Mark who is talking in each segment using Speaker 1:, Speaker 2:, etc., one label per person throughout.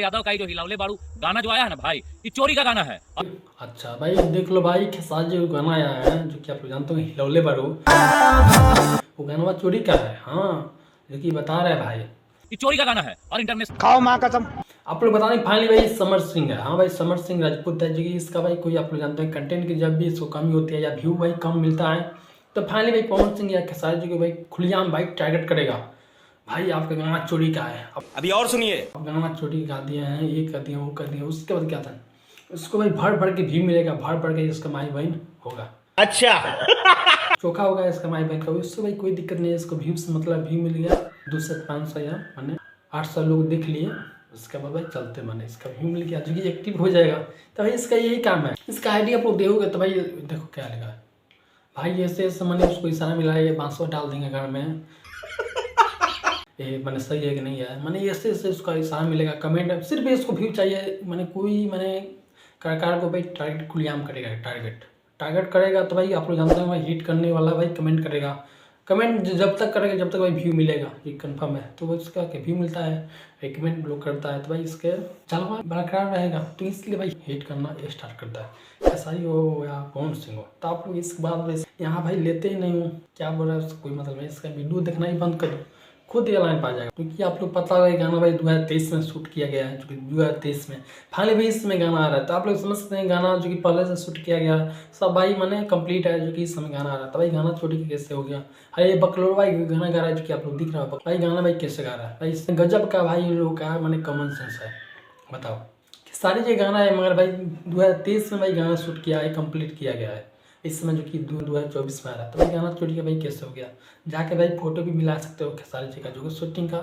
Speaker 1: यादव का ही जो हिलौले बारू गाना जो आया है ना भाई, ये चोरी का गाना है।
Speaker 2: अच्छा भाई देख लो भाई, खेसारी जी का गाना आया है जो कि आप लोग जानते हो हिलौले बारू, वो गाना चोरी का है। हाँ, जो कि बता रहा है भाई,
Speaker 1: ये चोरी का गाना है और इंटरनेशनल
Speaker 3: खाओ माँ कसम।
Speaker 2: आप लोग बता रहे फाइनली भाई समर सिंह है। हाँ भाई, समर सिंह राजपूत है जो कि इसका भाई कोई आप लोग जानते हैं कंटेंट की जब भी इसको कमी होती है या व्यू भाई कम मिलता है, तो फाइनली भाई पवन सिंह या खेसारी जी को भाई खुलेआम भाई टारगेट करेगा। भाई आपका गाना चोरी का है,
Speaker 3: अभी और सुनिए।
Speaker 2: अब गाना चोरी गा दिए हैं, ये कर दिया वो कर दिया, उसके बाद क्या था, उसको भाई भर भर के व्यू मिलेगा, भर भर के इसका माई बहन होगा,
Speaker 3: अच्छा।
Speaker 2: चोखा होगा इसका माई बहन का। उससे भाई कोई दिक्कत नहीं है, इसको व्यू से मतलब व्यू मिल गया 200 500 या मैंने 800 लोग देख लिए, उसके बाद भाई चलते मैंने इसका व्यू मिल गया जो कि एक्टिव हो जाएगा। तो भाई इसका यही काम है, इसका आइडिया आप लोग देखोगे तो भाई देखो क्या लगा भाई, ऐसे ऐसे मैंने उसको इशारा मिला है, ये 500 डाल देंगे घर में, ये मैंने सही है कि नहीं है, मैंने ऐसे ऐसे उसका इशारा मिलेगा कमेंट, सिर्फ इसको व्यू चाहिए, मैंने कोई मैंने कलाकार को भाई टारगेट खुलेआम करेगा, टारगेट करेगा तो भाई आप लोग जानते हैं भाई हिट करने वाला भाई कमेंट करेगा, कमेंट जब तक करेगा जब तक भाई व्यू मिलेगा, ये कंफर्म है। तो इसका व्यू मिलता है, कमेंट लोग करता है तो भाई इसके चलवा बरकरार रहेगा, तो इसलिए भाई हिट करना स्टार्ट करता है, ऐसा ही हो या पवन सिंह हो। तो आप लोग इस बात यहाँ भाई लेते ही नहीं हो, क्या बोल रहा है उसका कोई मतलब नहीं, इसका वीडियो देखना ही बंद कर दो, खुद ये लाइन पा जाएगा। क्योंकि आप लोग पता है गाना भाई 2023 में शूट किया गया है, जो कि 2023 में फाइनली भी इसमें गाना आ रहा है, तो आप लोग समझ सकते हैं गाना जो कि पहले से शूट किया गया सब भाई मैंने कंप्लीट है, जो कि इस समय गाना आ रहा है, तो भाई गाना चोरी के कैसे हो गया। अरे बकलोल भाई गाना गा रहा है जो कि आप लोग दिख रहा है, भाई गाना भाई कैसे गा रहा है भाई, इसमें गजब का भाई इन लोगों का मैंने कॉमन सेंस है। बताओ कि सारी जो गाना है, मगर भाई 2023 में भाई गाना शूट किया है, कंप्लीट किया गया है, इस समय जो कि 2024 में आ रहा है, तो भाई गाना चोरी का भाई कैसे हो गया। जाके भाई फोटो भी मिला सकते हो खेसारी जी का जो कि शूटिंग का,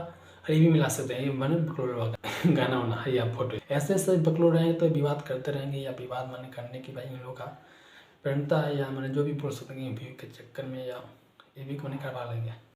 Speaker 2: ये भी मिला सकते हैं, ये मैंने बकलोल वाला गाना वाना है या फोटो, ऐसे ऐसे बकलोल रहेंगे तो विवाद करते रहेंगे, या विवाद मैंने करने की भाई इन लोगों का प्रणता है, या मैंने जो भी बोल सकते हैं व्यू के चक्कर में, या ये भी को नहीं करवा लेंगे।